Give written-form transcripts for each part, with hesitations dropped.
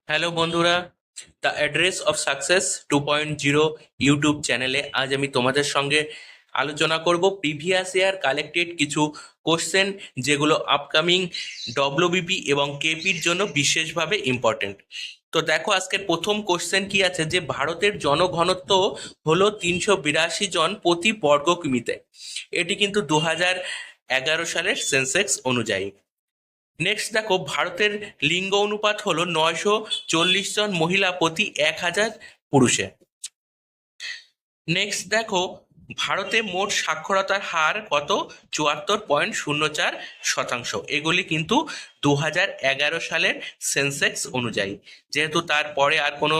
Hello বন্ধুরা, the address of success 2.0 YouTube চ্যানেলে আজ আমি তোমাদের সঙ্গে আলোচনা করব প্রিভিয়াস ইয়ার কালেক্টেড কিছু কোশ্চেন যেগুলো আপকামিং ডব্লিউবিপি এবং কেপির জন্য বিশেষভাবে ইম্পর্টেন্ট। তো দেখো আজকের প্রথম কোশ্চেন কি আছে, যে ভারতের জনঘনত্ব হলো 382 জন প্রতি বর্গ কিমিতে। এটি কিন্তু 2011 সালের সেন্সেক্স অনুযায়ী। নেক্সট দেখো, ভারতের লিঙ্গ অনুপাত হলো 940 জন মহিলা প্রতি 1000 পুরুষে। নেক্সট দেখো, ভারতে মোট সাক্ষরতার হার কত? 74.04%। এগুলি কিন্তু 2011 সালের সেন্সেক্স অনুযায়ী। যেহেতু তারপরে আর কোনো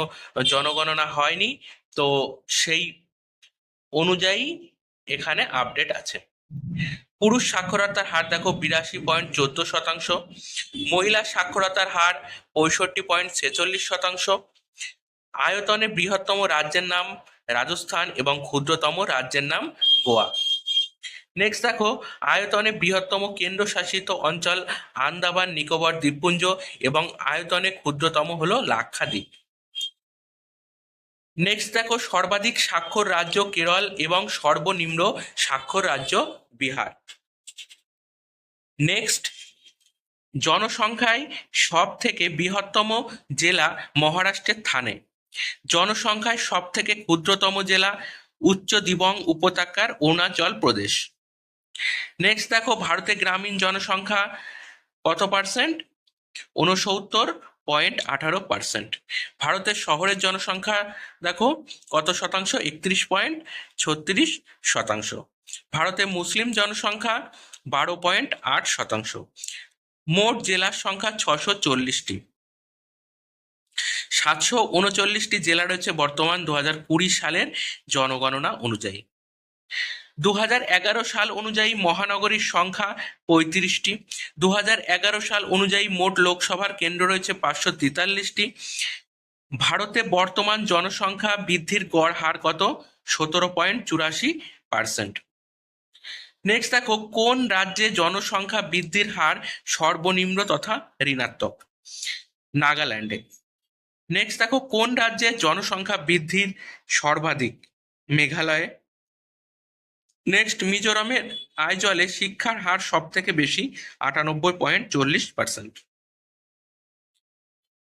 জনগণনা হয়নি, তো সেই অনুযায়ী এখানে আপডেট আছে। পুরুষ সাক্ষরতার হার দেখো 82.14%। মহিলা সাক্ষরতার হার 65.46%। আয়তনে বৃহত্তম রাজ্যের নাম রাজস্থান এবং ক্ষুদ্রতম রাজ্যের নাম গোয়া। নেক্সট দেখো, আয়তনে বৃহত্তম কেন্দ্রশাসিত অঞ্চল আন্দামান নিকোবর দ্বীপপুঞ্জ এবং আয়তনে ক্ষুদ্রতম হলো লাক্ষাদ্বীপ। নেক্সট দেখো, সর্বাধিক স্বাক্ষর রাজ্য কেরল এবং সর্বনিম্ন স্বাক্ষর রাজ্য বিহার। নেক্সট, জনসংখ্যায় সব থেকে বৃহত্তম জেলা মহারাষ্ট্রের থানে। জনসংখ্যায় সব থেকে ক্ষুদ্রতম জেলা উচ্চ দিবং উপত্যকার অরুণাচল প্রদেশ। নেক্সট দেখো, ভারতে গ্রামীণ জনসংখ্যা কত পার্সেন্ট? 69.18%। ভারতের শহরের জনসংখ্যা দেখো কত শতাংশ? 31.36%। ভারতে মুসলিম জনসংখ্যা 12.8%। মোট জেলার সংখ্যা 640টি। 739টি জেলা রয়েছে বর্তমান 2020 সালের জনগণনা অনুযায়ী। 2011 সাল অনুযায়ী মহানগরীর সংখ্যা 35টি। 2011 সাল অনুযায়ী মোট লোকসভার কেন্দ্র রয়েছে 543টি। ভারতে বর্তমান জনসংখ্যা বৃদ্ধির গড় হার কত? 17.84%। নেক্সট দেখো, কোন রাজ্যে জনসংখ্যা বৃদ্ধির হার সর্বনিম্ন তথা ঋণাত্মক? নাগাল্যান্ডে। নেক্সট দেখো, কোন রাজ্যে জনসংখ্যা বৃদ্ধির সর্বাধিক? মেঘালয়ে। নেক্সট, মিজোরামের আইজলে শিক্ষার হার সব থেকে বেশি 98.40%।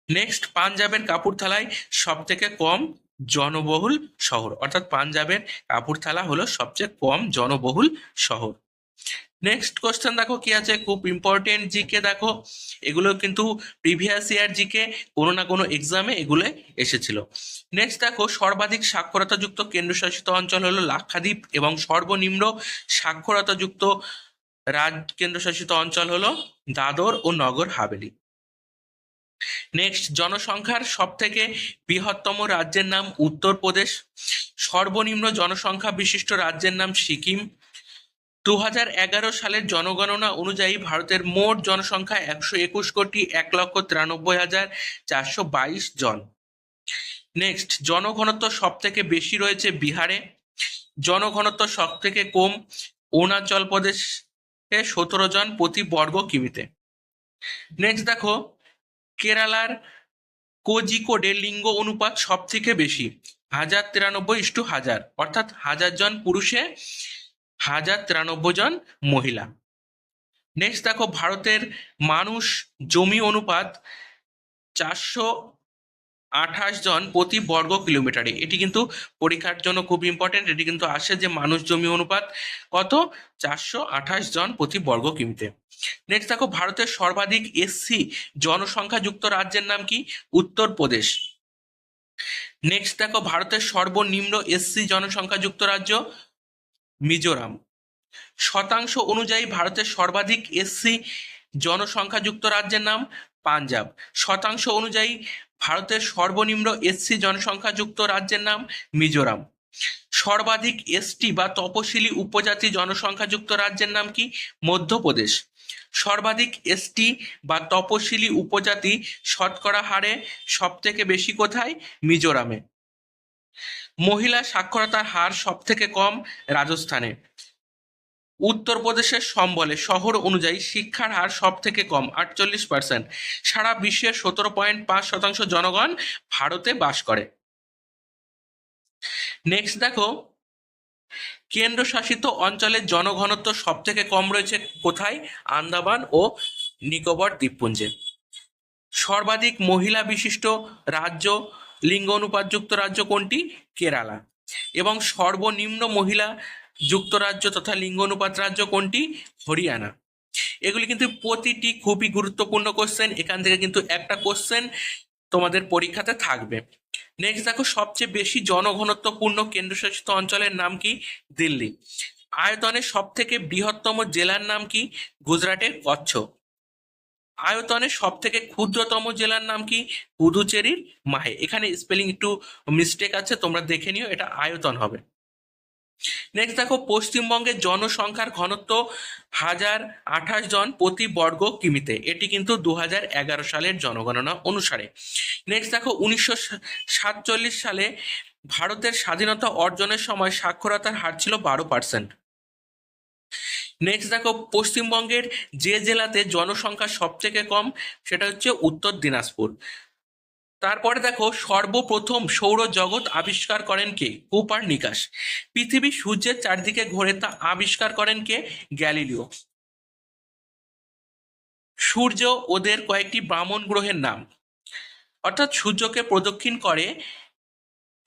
নেক্সট, পাঞ্জাবের কাপুরথালায় সব থেকে কম জনবহুল শহর, অর্থাৎ পাঞ্জাবের কাপুরথালা হলো সবচেয়ে কম জনবহুল শহর। নেক্সট কোশ্চেন দেখো কি আছে, খুব ইম্পর্টেন্ট জিকে। দেখো এগুলো কিন্তু প্রিভিয়াস ইয়ার জিকে, কোনো না কোনো এক্সামে এগুলো এসেছিল। নেক্সট দেখো, সর্বাধিক সাক্ষরতাযুক্ত কেন্দ্রশাসিত অঞ্চল হলো লাক্ষাদ্বীপ এবং সর্বনিম্ন সাক্ষরতাযুক্ত কেন্দ্রশাসিত অঞ্চল হলো দাদর ও নগর হাভেলি। নেক্সট, জনসংখ্যার সব থেকে বৃহত্তম রাজ্যের নাম উত্তরপ্রদেশ। সর্বনিম্ন জনসংখ্যা বিশিষ্ট রাজ্যের নাম সিকিম। 2011 সালের জনগণনা অনুযায়ী ভারতের মোট জনসংখ্যা 121,93,422 জন। নেক্সট, জনঘনত্ব সব থেকে বেশি রয়েছে বিহারে। জনঘনত্ব সব থেকে কম অরুণাচল প্রদেশে 17 জন প্রতি বর্গ কিমিতে। নেক্সট দেখো, কেরালার কোজিকোডে লিঙ্গ অনুপাত সব থেকে বেশি 1093:1000, অর্থাৎ 1000 জন পুরুষে 1093 জন মহিলা। নেক্সট দেখো, ভারতের মানুষ জমি অনুপাত 428 জন প্রতি বর্গ কিলোমিটারে। এটি কিন্তু পরীক্ষার জন্য খুব ইম্পর্টেন্ট, এটি কিন্তু আসে যে মানুষ জমি অনুপাত কত? 428 জন প্রতি বর্গ কিমিতে। নেক্সট দেখো, ভারতের সর্বাধিক এসসি জনসংখ্যা যুক্ত রাজ্যের নাম কি? উত্তরপ্রদেশ। নেক্সট দেখো, ভারতের সর্বনিম্ন এসসি জনসংখ্যা যুক্ত রাজ্য মিজোরাম। শতাংশ অনুযায়ী ভারতের সর্বাধিক এসসি জনসংখ্যাযুক্ত রাজ্যের নাম পাঞ্জাব। শতাংশ অনুযায়ী ভারতের সর্বনিম্ন এসসি জনসংখ্যাযুক্ত রাজ্যের নাম মিজোরাম। সর্বাধিক এসটি বা তপশিলি উপজাতি জনসংখ্যাযুক্ত রাজ্যের নাম কি? মধ্যপ্রদেশ। সর্বাধিক এসটি বা তপশিলি উপজাতি শতকরা হারে সব থেকে বেশি কোথায়? মিজোরামে। মহিলা সাক্ষরতার হার সব থেকে কম রাজস্থানে। উত্তরপ্রদেশের সম্বলে শহর অনুযায়ী শিক্ষার হার সব থেকে কম 48%। সারা বিশ্বের 17.5% জনগণ ভারতে বাস করে। নেক্সট দেখো, কেন্দ্রশাসিত অঞ্চলের জনঘনত্ব সব থেকে কম রয়েছে কোথায়? আন্দামান ও নিকোবর দ্বীপপুঞ্জে। সর্বাধিক মহিলা বিশিষ্ট রাজ্য, লিঙ্গ অনুপাতযুক্ত রাজ্য কোনটি? কেরালা। এবং সর্বনিম্ন মহিলা যুক্ত রাজ্য তথা লিঙ্গ অনুপাত রাজ্য কোনটি? হরিয়ানা। এগুলি কিন্তু প্রতিটি খুবই গুরুত্বপূর্ণ কোশ্চেন, এখান থেকে কিন্তু একটা কোশ্চেন তোমাদের পরীক্ষাতে থাকবে। নেক্সট দেখো, সবচেয়ে বেশি জনঘনত্বপূর্ণ কেন্দ্রশাসিত অঞ্চলের নাম কি? দিল্লি। আয়তনে সব থেকে বৃহত্তম জেলার নাম কি? গুজরাটের কচ্ছ। আয়তনে সব থেকে ক্ষুদ্রতম জেলার নাম কি? পুদুচেরির মাহে। এখানে স্পেলিং একটু মিস্টেক আছে, তোমরা দেখে নিও, এটা আয়তন হবে। নেক্সট দেখো, পশ্চিমবঙ্গের জনসংখ্যার ঘনত্ব 1028 জন প্রতি বর্গ কিমিতে। এটি কিন্তু 2011 সালের জনগণনা অনুসারে। নেক্সট দেখো, 1947 সালে ভারতের স্বাধীনতা অর্জনের সময় সাক্ষরতার হার ছিল 12%। নেক্সট দেখো, পশ্চিমবঙ্গের যে জেলাতে জনসংখ্যা সব থেকে কম সেটা হচ্ছে উত্তর দিনাজপুর। তারপরে দেখো, সর্বপ্রথম সৌরজগৎ আবিষ্কার করেন কে? কোপারনিকাস। পৃথিবী সূর্যের চারদিকে ঘোরে তা আবিষ্কার করেন কে? গ্যালিলিও। সূর্য ওদের কয়েকটি বামন গ্রহের নাম, অর্থাৎ সূর্যকে প্রদক্ষিণ করে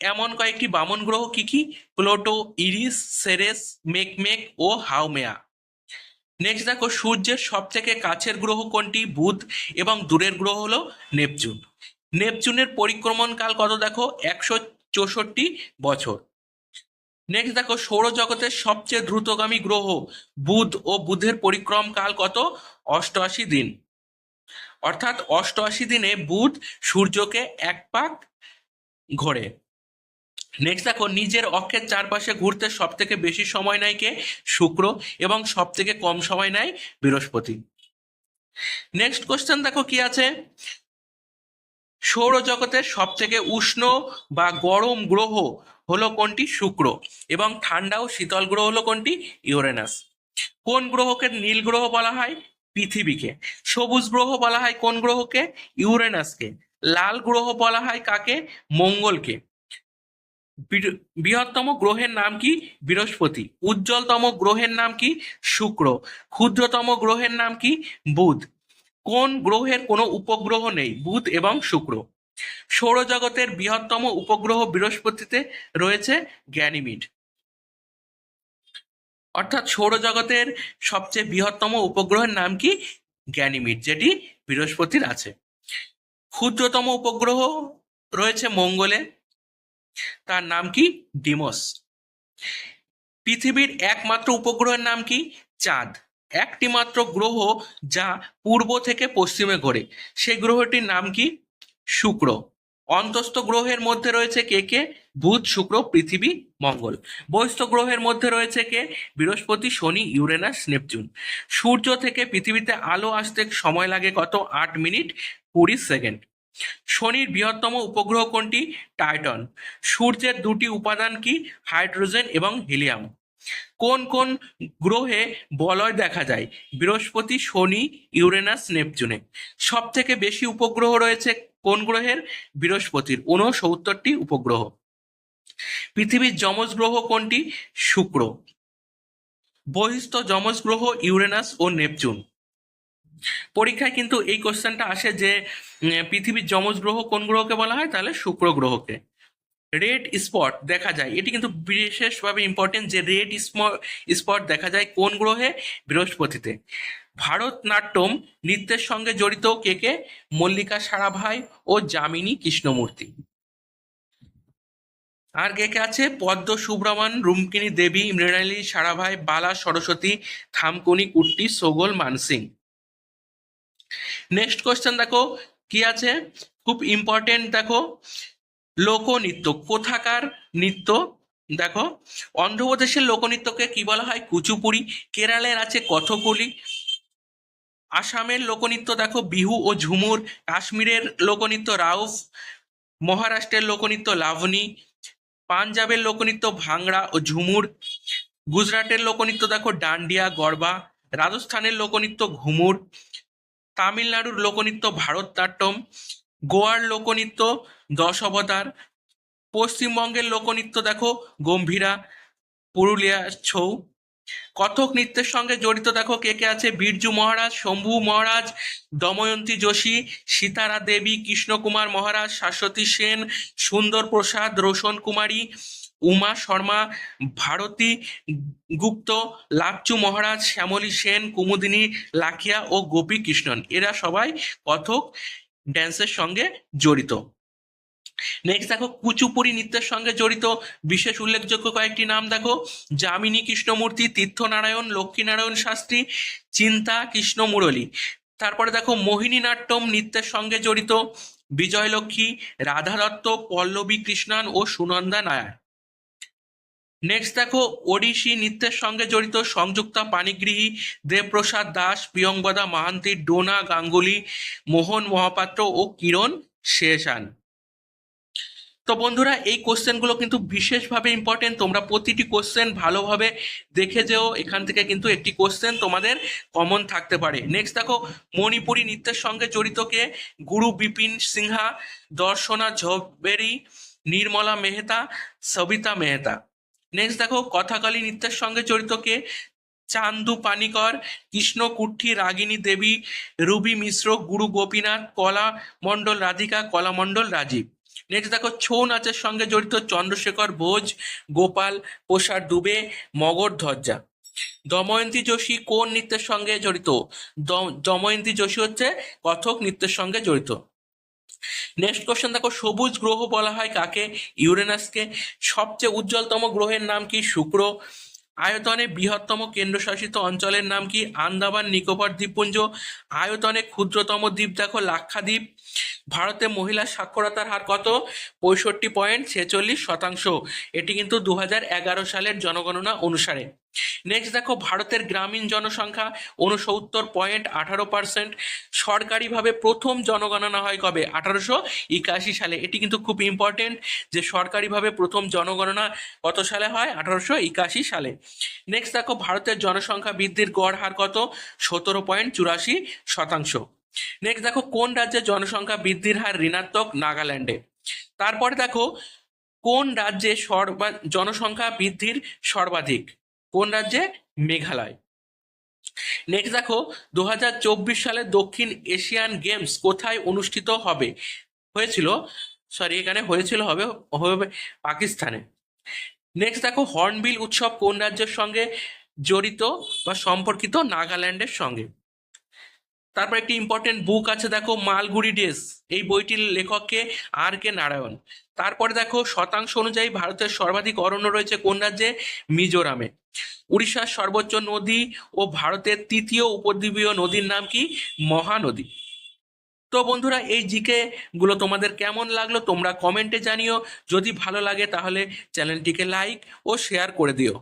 এমন কয়েকটি বামন গ্রহ কি কি? প্লুটো, ইরিস, সেরেস, মেকমেক ও হাউমেয়া। নেক্সট দেখো, সূর্যের সব থেকে কাছের গ্রহ কোনটি? বুধ। এবং দূরের গ্রহ হলো নেপচুন। নেপচুনের পরিক্রমণ কাল কত? দেখো 164 বছর। নেক্সট দেখো, সৌরজগতের সবচেয়ে দ্রুতগামী গ্রহ বুধ ও বুধের পরিক্রম কাল কত? 88 দিন। অর্থাৎ 88 দিনে বুধ সূর্যকে এক পাক ঘোরে। নেক্সট দেখো, নিজের অক্ষের চারপাশে ঘুরতে সব থেকে বেশি সময় নেয় কে? শুক্র। এবং সব থেকে কম সময় নেয় বৃহস্পতি। নেক্সট কোশ্চেন দেখো কি আছে, সৌরজগতের সব থেকে উষ্ণ বা গরম গ্রহ হলো কোনটি? শুক্র। এবং ঠান্ডা ও শীতল গ্রহ হলো কোনটি? ইউরেনাস। কোন গ্রহকে নীল গ্রহ বলা হয়? পৃথিবীকে। সবুজ গ্রহ বলা হয় কোন গ্রহকে? ইউরেনাসকে। লাল গ্রহ বলা হয় কাকে? মঙ্গলকে। বৃহত্তম গ্রহের নাম কি? বৃহস্পতি। উজ্জ্বলতম গ্রহের নাম কি? শুক্র। ক্ষুদ্রতম গ্রহের নাম কি? বুধ। কোন গ্রহের কোনো উপগ্রহ নেই? বুধ এবং শুক্র। সৌরজগতের বৃহত্তম উপগ্রহ বৃহস্পতিতে রয়েছে গ্যানিমিড। অর্থাৎ সৌরজগতের সবচেয়ে বৃহত্তম উপগ্রহের নাম কি? গ্যানিমিড, যেটি বৃহস্পতির আছে। ক্ষুদ্রতম উপগ্রহ রয়েছে মঙ্গলে, তার নাম কি? ডিমোস। পৃথিবীর একমাত্র উপগ্রহের নাম কি? চাঁদ। একটি মাত্র গ্রহ যা পূর্ব থেকে পশ্চিমে ঘোরে, সেই গ্রহটির নাম কি? শুক্র। অন্তস্থ গ্রহের মধ্যে রয়েছে কে কে? বুধ, শুক্র, পৃথিবী, মঙ্গল। বহিস্থ গ্রহের মধ্যে রয়েছে কে? বৃহস্পতি, শনি, ইউরেনাস, নেপচুন। সূর্য থেকে পৃথিবীতে আলো আসতে সময় লাগে কত? 8 মিনিট 20 সেকেন্ড। শনির বৃহত্তম উপগ্রহ কোনটি? টাইটন। সূর্যের দুটি উপাদান কি? হাইড্রোজেন এবং হিলিয়াম। কোন কোন গ্রহে বলয় দেখা যায়? বৃহস্পতি, শনি, ইউরেনাস, নেপচুনে। সব থেকে বেশি উপগ্রহ রয়েছে কোন গ্রহের? বৃহস্পতির, 69টি উপগ্রহ। পৃথিবীর যমজ গ্রহ কোনটি? শুক্র। বহিস্থ যমজ গ্রহ ইউরেনাস ও নেপচুন। পরীক্ষায় কিন্তু এই কোশ্চেনটা আসে যে পৃথিবীর যমজ গ্রহ কোন গ্রহকে বলা হয়? তাহলে শুক্র গ্রহকে। রেড স্পট দেখা যায়, এটি কিন্তু বিশেষভাবে ইম্পর্টেন্ট, যে রেড স্পট দেখা যায় কোন গ্রহে? বৃহস্পতিতে। ভারতনাট্যম নৃত্যের সঙ্গে জড়িত কে কে? মল্লিকা সারাভাই ও যামিনী কৃষ্ণমূর্তি। আর কে কে আছে? পদ্ম সুব্রমণ, রুক্মিণী দেবী, মৃণালী সারাভাই, বালা সরস্বতী, থামকুনি কুট্টি, সোগল মানসিং। নেক্সট কোশ্চেন দেখো কি আছে, খুব ইম্পর্টেন্ট। দেখো, লোকনৃত্য কোথাকার নৃত্য? দেখো, অন্ধ্রপ্রদেশের লোকনৃত্যকে কি বলা হয়? কুচুপুড়ি। কেরালের আছে কথকলি। আসামের লোকনৃত্য দেখো বিহু ও ঝুমুর। কাশ্মীরের লোকনৃত্য রাউফ। মহারাষ্ট্রের লোকনৃত্য লাভনি। পাঞ্জাবের লোকনৃত্য ভাংড়া ও ঝুমুর। গুজরাটের লোকনৃত্য দেখো ডান্ডিয়া গরবা, রাজস্থানের লোকনৃত্য ঘুমুর, তামিলনাড়ুর লোকনৃত্য ভারতনাট্যম, গোয়ার লোকনৃত্য দশ অবতার, পশ্চিমবঙ্গের লোকনৃত্য দেখো গম্ভীরা, পুরুলিয়া ছৌ। কথক নৃত্যের সঙ্গে জড়িত দেখো কে কে আছে, বিরজু মহারাজ, শম্ভু মহারাজ, দময়ন্তী যোশী, সীতারা দেবী, কৃষ্ণকুমার মহারাজ, শাশ্বতী সেন, সুন্দর প্রসাদ, রোশন কুমারী, উমা শর্মা, ভারতী গুপ্ত, লাচ্চু মহারাজ, শ্যামলী সেন, কুমুদিনী লাখিয়া ও গোপী কৃষ্ণন, এরা সবাই কথক ড্যান্সের সঙ্গে জড়িত। নেক্সট দেখো কুচুপুড়ি নৃত্যের সঙ্গে জড়িত বিশেষ উল্লেখযোগ্য কয়েকটি নাম দেখো, যামিনী কৃষ্ণমূর্তি, তীর্থনারায়ণ, লক্ষ্মীনারায়ণ শাস্ত্রী, চিন্তা কৃষ্ণ মুরলী। তারপরে দেখো মোহিনী নাট্যম নৃত্যের সঙ্গে জড়িত বিজয়লক্ষ্মী, রাধা দত্ত, পল্লবী কৃষ্ণান ও সুনন্দা নায়ার। নেক্সট দেখো ওড়িশি নৃত্যের সঙ্গে জড়িত সংযুক্তা পানিগ্রহী, দেবপ্রসাদ দাস, প্রিয়ঙ্বদা মাহান্তি, ডোনা গাঙ্গুলি, মোহন মহাপাত্র ও কিরণ শেষান। তো বন্ধুরা এই কোশ্চেনগুলো কিন্তু বিশেষভাবে ইম্পর্টেন্ট, তোমরা প্রতিটি কোশ্চেন ভালোভাবে দেখে যেও, এখান থেকে কিন্তু একটি কোশ্চেন তোমাদের কমন থাকতে পারে। নেক্সট দেখো মণিপুরী নৃত্যের সঙ্গে জড়িত কে, গুরু বিপিন সিনহা, দর্শনা ঝবেরি, নির্মলা মেহতা, সবিতা মেহতা। নেক্সট দেখো কথাকালী নৃত্যের সঙ্গে জড়িত কে, চান্দু পানিকর, কৃষ্ণ কুট্টি, রাগিনী দেবী, রুবি মিশ্র, গুরু গোপীনাথ, কলা মণ্ডল রাধিকা, কলা মণ্ডল রাজীব। নেক্সট দেখো ছৌ নাচের সঙ্গে জড়িত চন্দ্রশেখর ভোজ, গোপাল প্রসাদ দুবে, মগর ধ্বজা। দময়ন্তী যোশী কোন নৃত্যের সঙ্গে জড়িত, দময়ন্তী যোশী হচ্ছে কথক নৃত্যের সঙ্গে জড়িত। নেক্সট কোশ্চেন দেখো সবুজ গ্রহ বলা হয় কাকে, ইউরেনাসকে। সবচেয়ে উজ্জ্বলতম গ্রহের নাম কি, শুক্র। আয়তনে বৃহত্তম কেন্দ্রশাসিত অঞ্চলের নাম কি, আন্দামান নিকোবর দ্বীপপুঞ্জ। আয়তনে ক্ষুদ্রতম দ্বীপ দেখো লাক্ষাদ্বীপ। ভারতে মহিলা সাক্ষরতার হার কত, 65.46%। এটি কিন্তু 2011 সালের জনগণনা অনুসারে। নেক্সট দেখো ভারতের গ্রামীণ জনসংখ্যা 69.18%। সরকারিভাবে প্রথম জনগণনা হয় কবে, 1881 সালে। এটি কিন্তু খুব ইম্পর্টেন্ট যে সরকারিভাবে প্রথম জনগণনা কত সালে হয়, 1881 সালে। নেক্সট দেখো ভারতের জনসংখ্যা বৃদ্ধির গড় হার কত, 17.84%। নেক্সট দেখো কোন রাজ্যের জনসংখ্যা বৃদ্ধির হার ঋণাত্মক, নাগাল্যান্ডে। তারপরে দেখো কোন রাজ্যে জনসংখ্যা বৃদ্ধির সর্বাধিক, কোন রাজ্যে, মেঘালয়। নেক্সট দেখো 2024 সালে দক্ষিণ এশিয়ান গেমস কোথায় অনুষ্ঠিত হবে, হবে পাকিস্তানে। নেক্সট দেখো হর্নবিল উৎসব কোন রাজ্যের সঙ্গে জড়িত বা সম্পর্কিত, নাগাল্যান্ডের সঙ্গে। তারপর একটি ইম্পর্টেন্ট বুক আছে দেখো মালগুড়ি ডেজ, এই বইটির লেখককে R.K. নারায়ণ। তারপরে দেখো শতাংশ অনুযায়ী ভারতের সর্বাধিক অরণ্য রয়েছে কোন রাজ্যে, মিজোরামে। উড়িষ্যার সর্বোচ্চ নদী ও ভারতের তৃতীয় উপদ্বীপীয় নদীর নাম কি, মহানদী। তো বন্ধুরা এই জিকে গুলো তোমাদের কেমন লাগলো তোমরা কমেন্টে জানিও, যদি ভালো লাগে তাহলে চ্যানেলটিকে লাইক ও শেয়ার করে দিও।